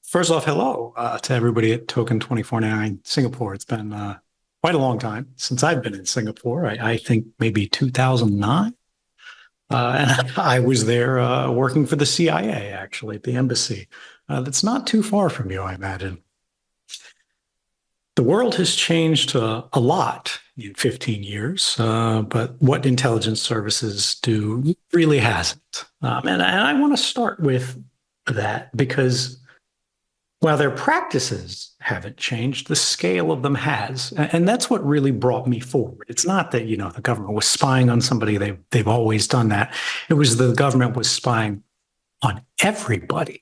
First off, hello to everybody at Token 2049 Singapore. It's been quite a long time since I've been in Singapore. I think maybe 2009. And I was there working for the CIA, actually, at the embassy. That's not too far from you, I imagine. The world has changed a lot in 15 years, but what intelligence services do really hasn't. And I want to start with that because while their practices haven't changed, the scale of them has. And that's what really brought me forward. It's not that, the government was spying on somebody. They've always done that. It was the government was spying on everybody.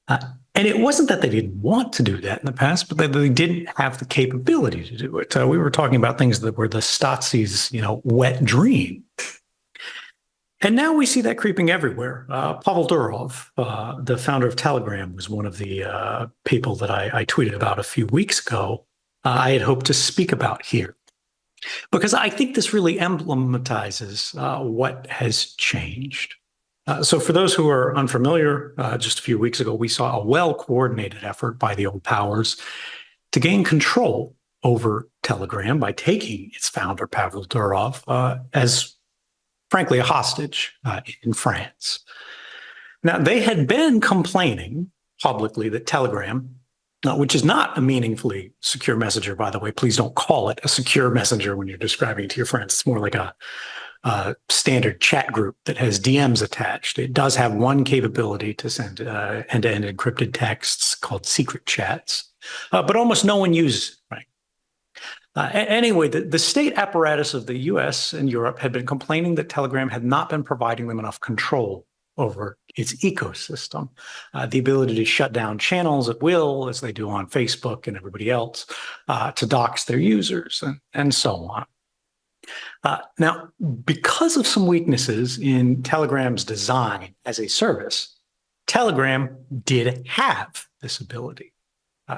And it wasn't that they didn't want to do that in the past, but that they didn't have the capability to do it. We were talking about things that were the Stasi's, wet dream. And now we see that creeping everywhere. Pavel Durov, the founder of Telegram, was one of the people that I tweeted about a few weeks ago. I had hoped to speak about here because I think this really emblematizes what has changed. So for those who are unfamiliar, just a few weeks ago, we saw a well-coordinated effort by the old powers to gain control over Telegram by taking its founder, Pavel Durov, as frankly, a hostage in France. Now, they had been complaining publicly that Telegram, which is not a meaningfully secure messenger, by the way, please don't call it a secure messenger when you're describing it to your friends. It's more like a standard chat group that has DMs attached. It does have one capability to send end-to-end encrypted texts called secret chats, but almost no one uses it, right? Anyway, the state apparatus of the US and Europe had been complaining that Telegram had not been providing them enough control over its ecosystem, the ability to shut down channels at will, as they do on Facebook and everybody else, to dox their users, and so on. Now, because of some weaknesses in Telegram's design as a service, Telegram did have this ability.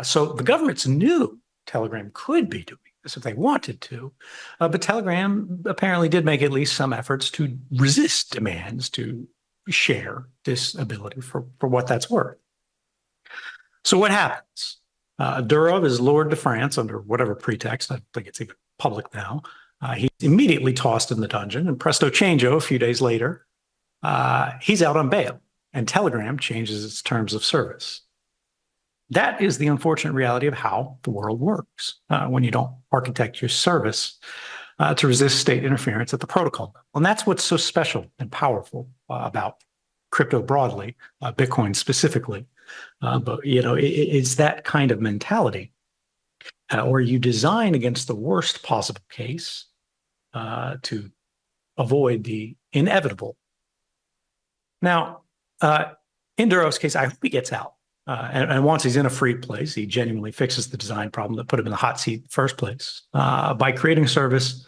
So the governments knew Telegram could be doing this if they wanted to, but Telegram apparently did make at least some efforts to resist demands to share this ability for what that's worth. So what happens? Durov is lured to France under whatever pretext. I think it's even public now. He's immediately tossed in the dungeon, and presto changeo, a few days later, he's out on bail, and Telegram changes its terms of service. That is the unfortunate reality of how the world works when you don't architect your service to resist state interference at the protocol level. And that's what's so special and powerful about crypto broadly, Bitcoin specifically. But, it's that kind of mentality where you design against the worst possible case to avoid the inevitable. Now, in Durov's case, I hope he gets out. And once he's in a free place, he genuinely fixes the design problem that put him in the hot seat in the first place by creating a service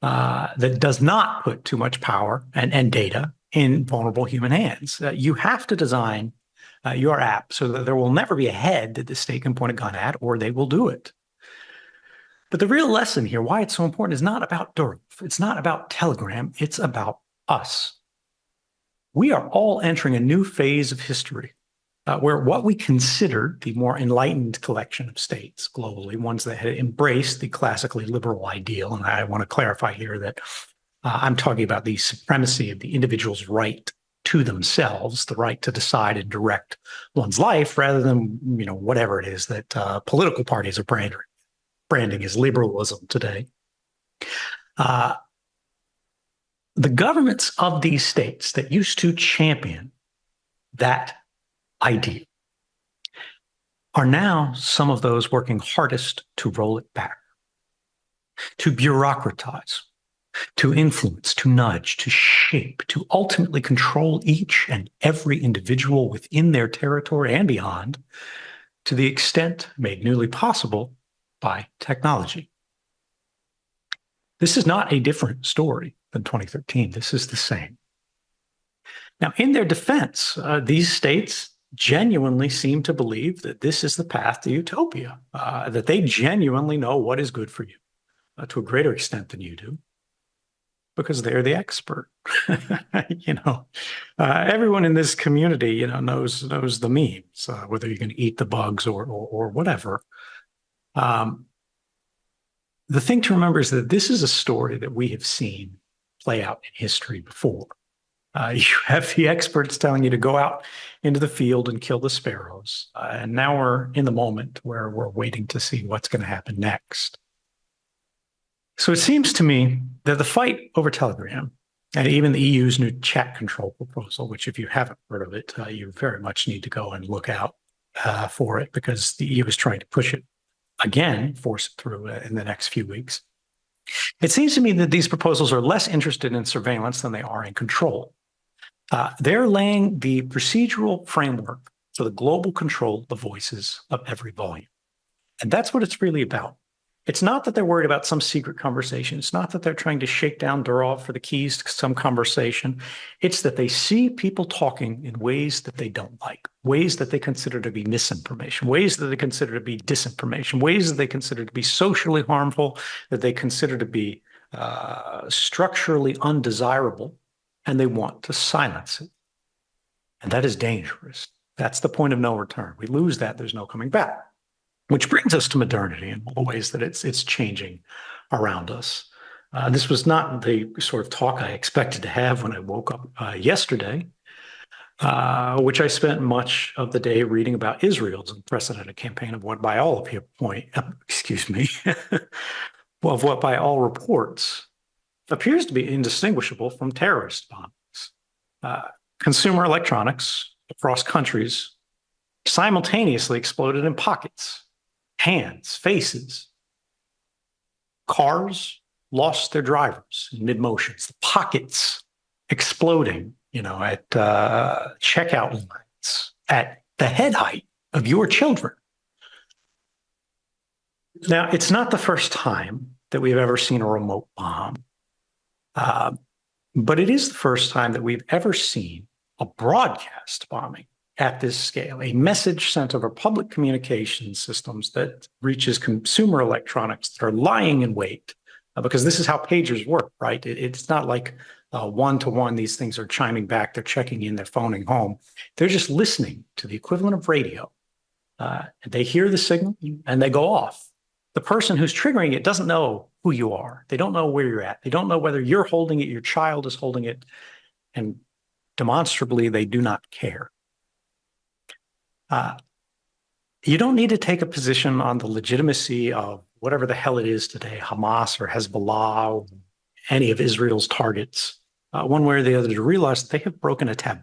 that does not put too much power and data in vulnerable human hands. You have to design your app so that there will never be a head that the state can point a gun at, or they will do it. But the real lesson here, why it's so important, is not about Durov. It's not about Telegram. It's about us. We are all entering a new phase of history where what we considered the more enlightened collection of states globally, ones that had embraced the classically liberal ideal, and I want to clarify here that I'm talking about the supremacy of the individual's right to themselves, the right to decide and direct one's life, rather than whatever it is that political parties are branding as liberalism today. The governments of these states that used to champion that idea are now some of those working hardest to roll it back, to bureaucratize, to influence, to nudge, to shape, to ultimately control each and every individual within their territory and beyond, to the extent made newly possible by technology. This is not a different story than 2013. This is the same. Now, in their defense, these states genuinely seem to believe that this is the path to utopia, that they genuinely know what is good for you to a greater extent than you do. because they're the expert. you know, everyone in this community, knows the memes, whether you're going to eat the bugs or whatever. Um, the thing to remember is that this is a story that we have seen play out in history before. You have the experts telling you to go out into the field and kill the sparrows. And now we're in the moment where we're waiting to see what's going to happen next. So it seems to me that the fight over Telegram and even the EU's new chat control proposal, which if you haven't heard of it, you very much need to go and look out for it, because the EU is trying to push it again, force it through in the next few weeks. It seems to me that these proposals are less interested in surveillance than they are in control. They're laying the procedural framework for the global control of the voices of every volume. And that's what it's really about. It's not that they're worried about some secret conversation. It's not that they're trying to shake down Durov for the keys to some conversation. It's that they see people talking in ways that they don't like, ways that they consider to be misinformation, ways that they consider to be disinformation, ways that they consider to be socially harmful, that they consider to be structurally undesirable, and they want to silence it. And that is dangerous. That's the point of no return. We lose that, there's no coming back. Which brings us to modernity and all the ways that it's changing around us. This was not the sort of talk I expected to have when I woke up yesterday, which I spent much of the day reading about Israel's unprecedented campaign of what by all of what by all reports appears to be indistinguishable from terrorist bombings. Consumer electronics across countries simultaneously exploded in pockets. Hands, faces. Cars lost their drivers in mid-motions. The pockets exploding, at checkout lines, at the head height of your children. Now, it's not the first time that we've ever seen a remote bomb, but it is the first time that we've ever seen a broadcast bombing at this scale, a message sent over public communication systems that reaches consumer electronics that are lying in wait, because this is how pagers work, right? It's not like one-to-one, these things are chiming back, they're checking in, they're phoning home. They're just listening to the equivalent of radio. They hear the signal and they go off. The person who's triggering it doesn't know who you are. They don't know where you're at. They don't know whether you're holding it, your child is holding it, and demonstrably, they do not care. You don't need to take a position on the legitimacy of whatever the hell it is today, Hamas or Hezbollah, or any of Israel's targets, one way or the other, to realize that they have broken a taboo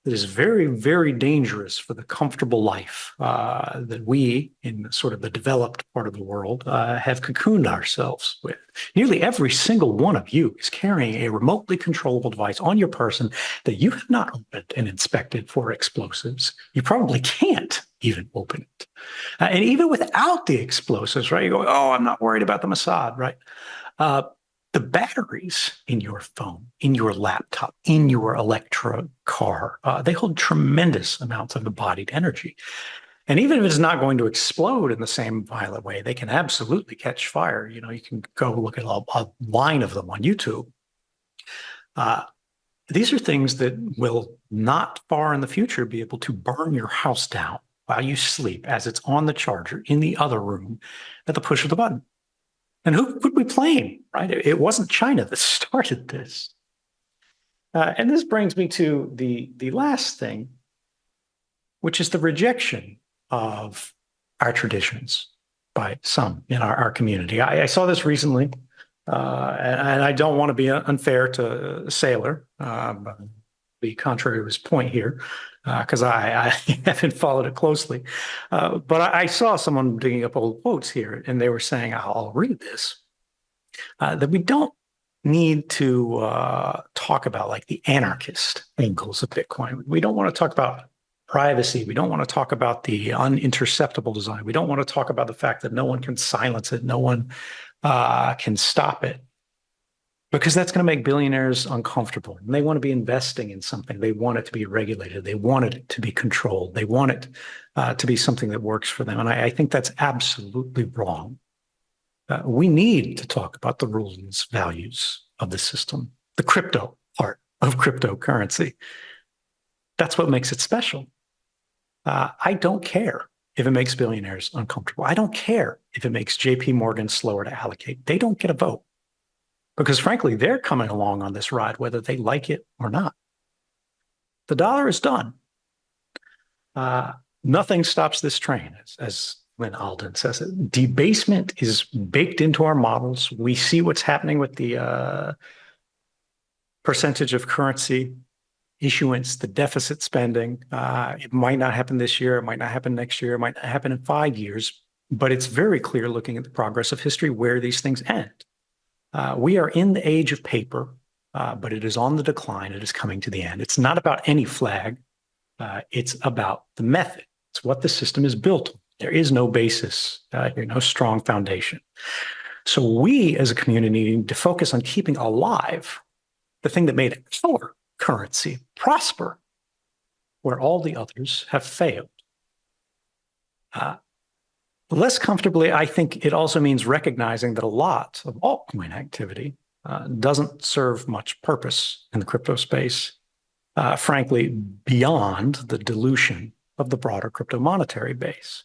that is very, very dangerous for the comfortable life that we, in sort of the developed part of the world, have cocooned ourselves with. Nearly every single one of you is carrying a remotely controllable device on your person that you have not opened and inspected for explosives. You probably can't even open it. And even without the explosives, right, you go, oh, I'm not worried about the Mossad, right? The batteries in your phone, in your laptop, in your electric car, they hold tremendous amounts of embodied energy. And even if it's not going to explode in the same violent way, they can absolutely catch fire. You can go look at a line of them on YouTube. These are things that will not far in the future be able to burn your house down while you sleep as it's on the charger in the other room at the push of the button. And who could we blame, right? It wasn't China that started this. And this brings me to the last thing, which is the rejection of our traditions by some in our community. I saw this recently, and I don't want to be unfair to Saylor, but be contrary to his point here, because I haven't followed it closely. But I saw someone digging up old quotes here, and they were saying, I'll read this, that we don't need to talk about like the anarchist angles of Bitcoin. We don't want to talk about privacy. We don't want to talk about the uninterceptable design. We don't want to talk about the fact that no one can silence it, no one can stop it, because that's going to make billionaires uncomfortable. And they want to be investing in something. They want it to be regulated. They want it to be controlled. They want it to be something that works for them. And I think that's absolutely wrong. We need to talk about the rules and values of the system, the crypto part of cryptocurrency. That's what makes it special. I don't care if it makes billionaires uncomfortable. I don't care if it makes JP Morgan slower to allocate. They don't get a vote because, frankly, they're coming along on this ride, whether they like it or not. The dollar is done. Nothing stops this train, as Lynn Alden says it. Debasement is baked into our models. We see what's happening with the percentage of currency issuance, the deficit spending. It might not happen this year. It might not happen next year. It might not happen in 5 years. But it's very clear looking at the progress of history where these things end. We are in the age of paper, but it is on the decline. It is coming to the end. It's not about any flag. It's about the method. It's what the system is built on. There is no basis, no strong foundation. So we as a community need to focus on keeping alive the thing that made our currency prosper where all the others have failed. Less comfortably, I think it also means recognizing that a lot of altcoin activity doesn't serve much purpose in the crypto space, frankly, beyond the dilution of the broader crypto monetary base.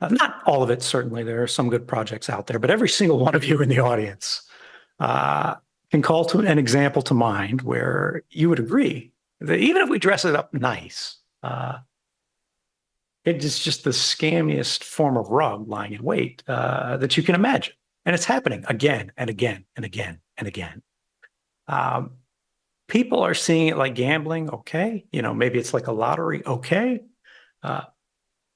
Not all of it, certainly. There are some good projects out there, but every single one of you in the audience can call to an example to mind where you would agree that even if we dress it up nice, it is just the scammiest form of rug lying in wait that you can imagine. And it's happening again and again and again and again. People are seeing it like gambling. Okay. Maybe it's like a lottery. Okay.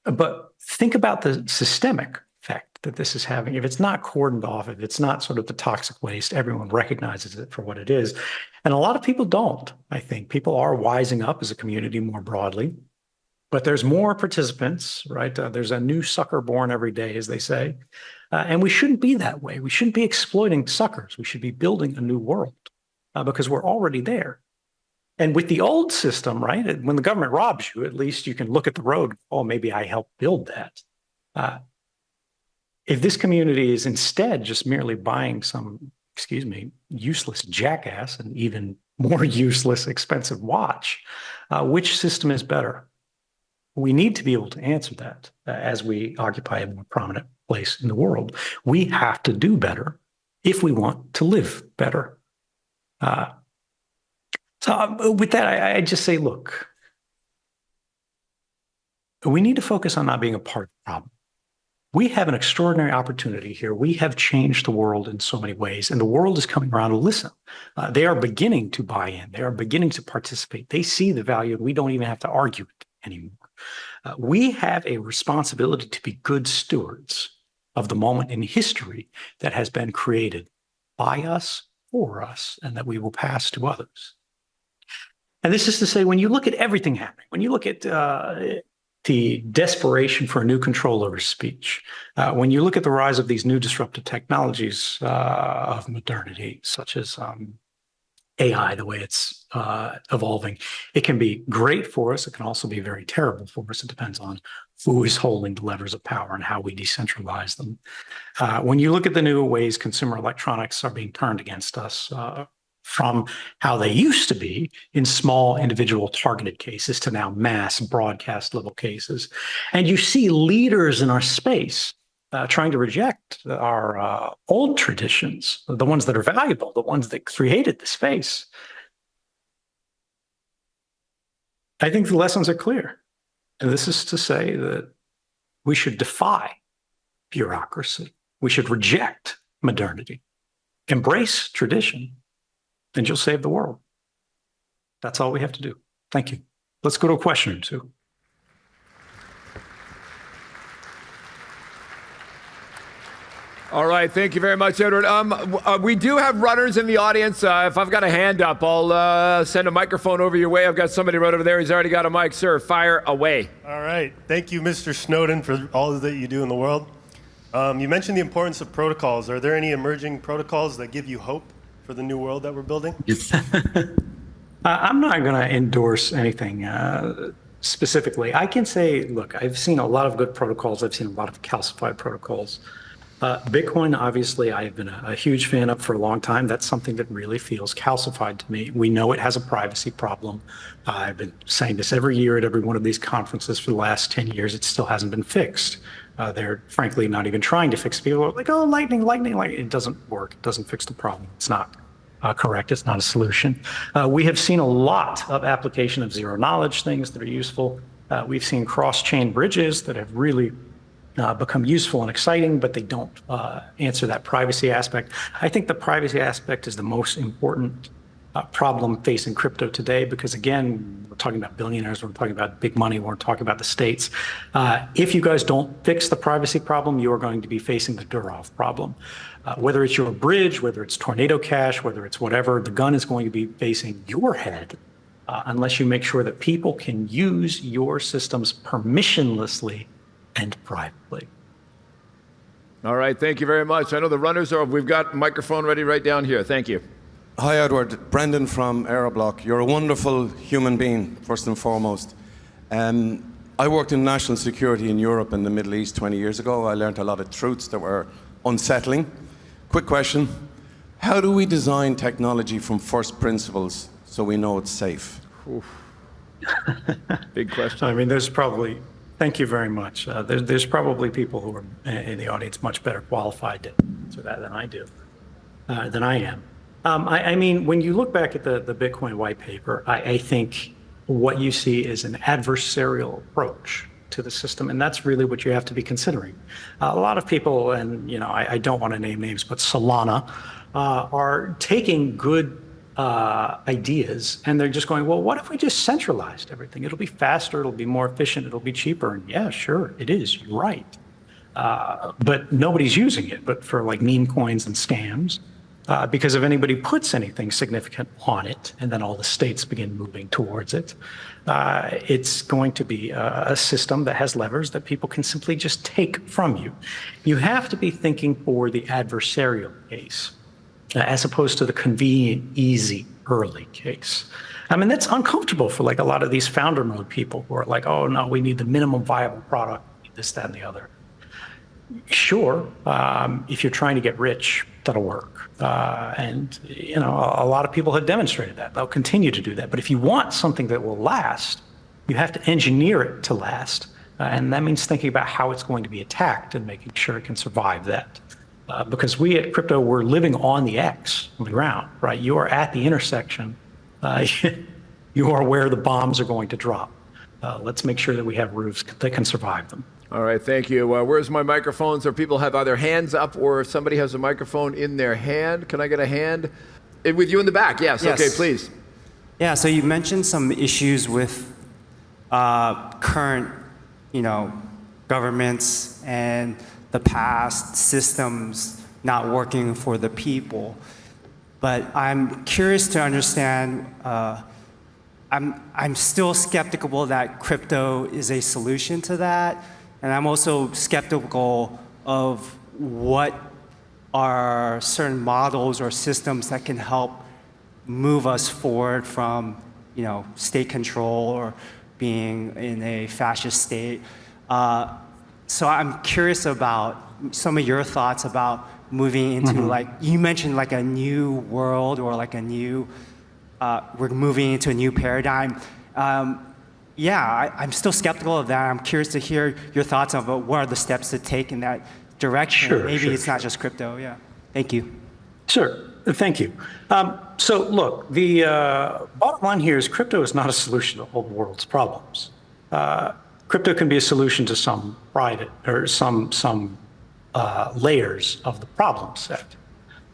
But think about the systemic effect that this is having. If it's not cordoned off, if it's not sort of the toxic waste, everyone recognizes it for what it is. And a lot of people don't, I think. People are wising up as a community more broadly. But there's more participants, right? There's a new sucker born every day, as they say. And we shouldn't be that way. We shouldn't be exploiting suckers. We should be building a new world because we're already there. And with the old system, right, when the government robs you, at least you can look at the road. Oh, maybe I helped build that. If this community is instead just merely buying some, useless jackass and even more useless expensive watch, which system is better? We need to be able to answer that as we occupy a more prominent place in the world. We have to do better if we want to live better. So with that, I just say, look, we need to focus on not being a part of the problem. We have an extraordinary opportunity here. We have changed the world in so many ways, and the world is coming around to listen. They are beginning to buy in. They are beginning to participate. They see the value, and we don't even have to argue it anymore. We have a responsibility to be good stewards of the moment in history that has been created by us, for us, and that we will pass to others. And this is to say, when you look at everything happening, when you look at the desperation for a new control over speech, when you look at the rise of these new disruptive technologies of modernity, such as AI, the way it's evolving, it can be great for us. It can also be very terrible for us. It depends on who is holding the levers of power and how we decentralize them. When you look at the new ways consumer electronics are being turned against us, from how they used to be in small individual targeted cases to now mass broadcast level cases. And you see leaders in our space trying to reject our old traditions, the ones that are valuable, the ones that created the space. I think the lessons are clear. And this is to say that we should defy bureaucracy. We should reject modernity, embrace tradition, and you'll save the world. That's all we have to do. Thank you. Let's go to a question or two. All right, thank you very much, Edward. We do have runners in the audience. If I've got a hand up, I'll send a microphone over your way. I've got somebody right over there. He's already got a mic. Sir, fire away. All right. Thank you, Mr. Snowden, for all that you do in the world. You mentioned the importance of protocols. Are there any emerging protocols that give you hope for the new world that we're building? I'm not going to endorse anything specifically. I can say, look, I've seen a lot of good protocols. I've seen a lot of calcified protocols. Bitcoin, obviously, I've been a huge fan of for a long time. That's something that really feels calcified to me. We know it has a privacy problem. I've been saying this every year at every one of these conferences for the last 10 years. It still hasn't been fixed. They're frankly not even trying to fix it. People are like, oh, lightning. It doesn't work. It doesn't fix the problem. It's not correct. It's not a solution. We have seen a lot of application of zero knowledge things that are useful. We've seen cross-chain bridges that have really become useful and exciting, but they don't answer that privacy aspect. I think the privacy aspect is the most important problem facing crypto today, because again, we're talking about billionaires, we're talking about big money, we're talking about the states. If you guys don't fix the privacy problem, you are going to be facing the Durov problem. Whether it's your bridge, whether it's Tornado Cash, whether it's whatever, the gun is going to be facing your head unless you make sure that people can use your systems permissionlessly and privately. All right, thank you very much. I know the runners we've got a microphone ready right down here. Thank you. Hi, Edward. Brendan from Aeroblock. You're a wonderful human being, first and foremost. I worked in national security in Europe and the Middle East 20 years ago. I learned a lot of truths that were unsettling. Quick question. How do we design technology from first principles so we know it's safe? Big question. I mean, thank you very much. There's probably people who are in the audience much better qualified to answer that than I am. I mean, when you look back at the Bitcoin white paper, I think what you see is an adversarial approach to the system, and that's really what you have to be considering. A lot of people, and I don't want to name names, but Solana, are taking good ideas and they're just going, well, what if we just centralized everything? It'll be faster, it'll be more efficient, it'll be cheaper. And yeah, sure, it is, you're right. But nobody's using it, but for like meme coins and scams. Because if anybody puts anything significant on it, and then all the states begin moving towards it, it's going to be a system that has levers that people can simply just take from you. You have to be thinking for the adversarial case, as opposed to the convenient, easy, early case. I mean, that's uncomfortable for like a lot of these founder mode people who are like, oh no, we need the minimum viable product, this, that, and the other. Sure, if you're trying to get rich, that'll work. And a lot of people have demonstrated that. They'll continue to do that. But if you want something that will last, you have to engineer it to last. And that means thinking about how it's going to be attacked and making sure it can survive that. Because we at crypto, we're living on the X, on the ground, right? You are at the intersection. You are where the bombs are going to drop. Let's make sure that we have roofs that can survive them. All right, thank you. Where's my microphones? Or people have either hands up or if somebody has a microphone in their hand. Can I get a hand? With you in the back, yes. Okay, please. Yeah, so you mentioned some issues with current, governments and the past systems not working for the people. But I'm curious to understand, I'm still skeptical that crypto is a solution to that. And I'm also skeptical of what are certain models or systems that can help move us forward from, state control or being in a fascist state. So I'm curious about some of your thoughts about moving into like, you mentioned like a new world or like a new, we're moving into a new paradigm. I'm still skeptical of that. I'm curious to hear your thoughts on what are the steps to take in that direction. Sure, Maybe sure, it's not just crypto. Yeah. Thank you. Sure. Thank you. So look, the bottom line here is crypto is not a solution to all the world's problems. Crypto can be a solution to some private or some layers of the problem set.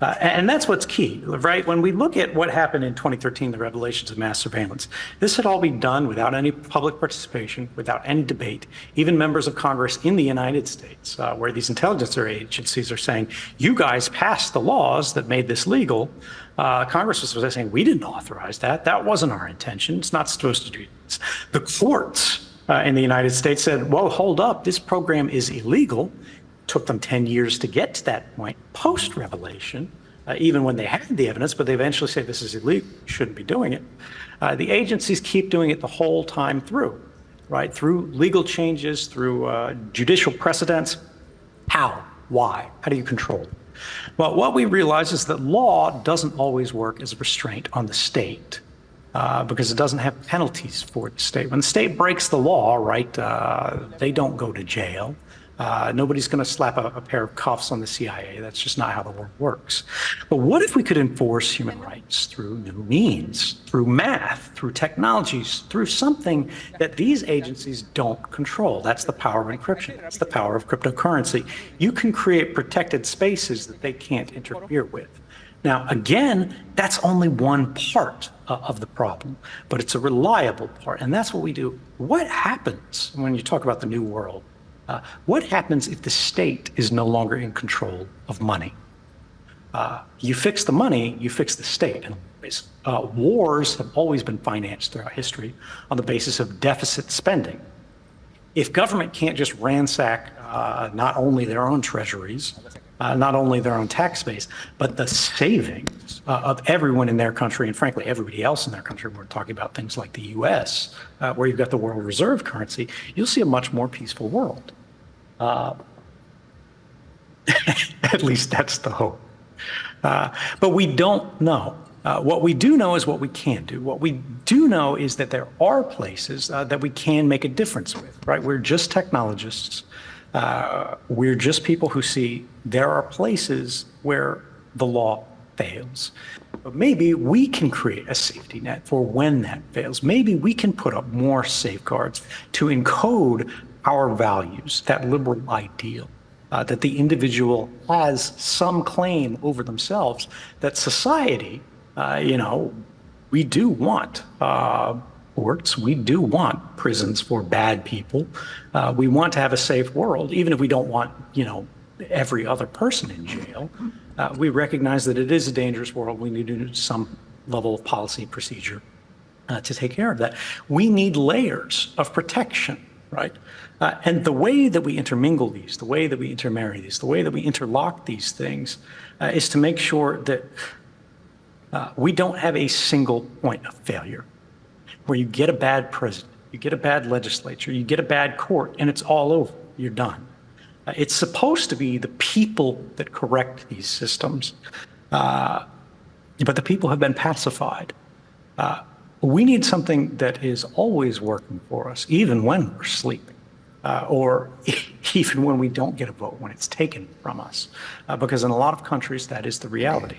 And that's what's key, right? When we look at what happened in 2013, the revelations of mass surveillance, this had all been done without any public participation, without any debate. Even members of Congress in the United States, where these intelligence agencies are saying, you guys passed the laws that made this legal. Congress was saying, we didn't authorize that. That wasn't our intention. It's not supposed to do this. The courts in the United States said, well, hold up, this program is illegal. Took them 10 years to get to that point post-revelation, even when they had the evidence, but they eventually say this is illegal, you shouldn't be doing it. The agencies keep doing it the whole time through, right? Through legal changes, through judicial precedents. How? Why? How do you control it? Well, what we realize is that law doesn't always work as a restraint on the state. Because it doesn't have penalties for the state. When the state breaks the law, right, they don't go to jail. Nobody's going to slap a pair of cuffs on the CIA. That's just not how the world works. But what if we could enforce human rights through new means, through math, through technologies, through something that these agencies don't control? That's the power of encryption. That's the power of cryptocurrency. You can create protected spaces that they can't interfere with. Now, again, that's only one part of the problem, but it's a reliable part, and that's what we do. What happens when you talk about the new world? What happens if the state is no longer in control of money? You fix the money, you fix the state. Wars have always been financed throughout history on the basis of deficit spending. If government can't just ransack not only their own treasuries, not only their own tax base, but the savings of everyone in their country, and frankly, everybody else in their country, we're talking about things like the US, where you've got the world reserve currency, you'll see a much more peaceful world. At least that's the hope. But we don't know. What we do know is what we can do. What we do know is that there are places that we can make a difference with, right? We're just technologists. We're just people who see there are places where the law fails. But maybe we can create a safety net for when that fails. Maybe we can put up more safeguards to encode our values, that liberal ideal, that the individual has some claim over themselves, that society, we do want courts, we do want prisons for bad people. We want to have a safe world, even if we don't want, every other person in jail. We recognize that it is a dangerous world. We need to do some level of policy and procedure to take care of that. We need layers of protection, right? And the way that we intermingle these, the way that we intermarry these, the way that we interlock these things is to make sure that we don't have a single point of failure where you get a bad president, you get a bad legislature, you get a bad court, and it's all over. You're done. It's supposed to be the people that correct these systems, but the people have been pacified. We need something that is always working for us, even when we're sleeping, or even when we don't get a vote, when it's taken from us, because in a lot of countries, that is the reality.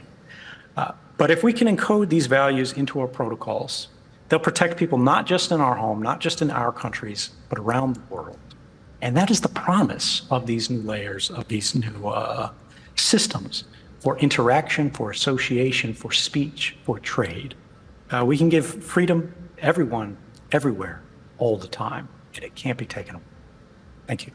But if we can encode these values into our protocols, they'll protect people not just in our home, not just in our countries, but around the world. And that is the promise of these new layers, of these new systems for interaction, for association, for speech, for trade. We can give freedom to everyone, everywhere, all the time, and it can't be taken away. Thank you.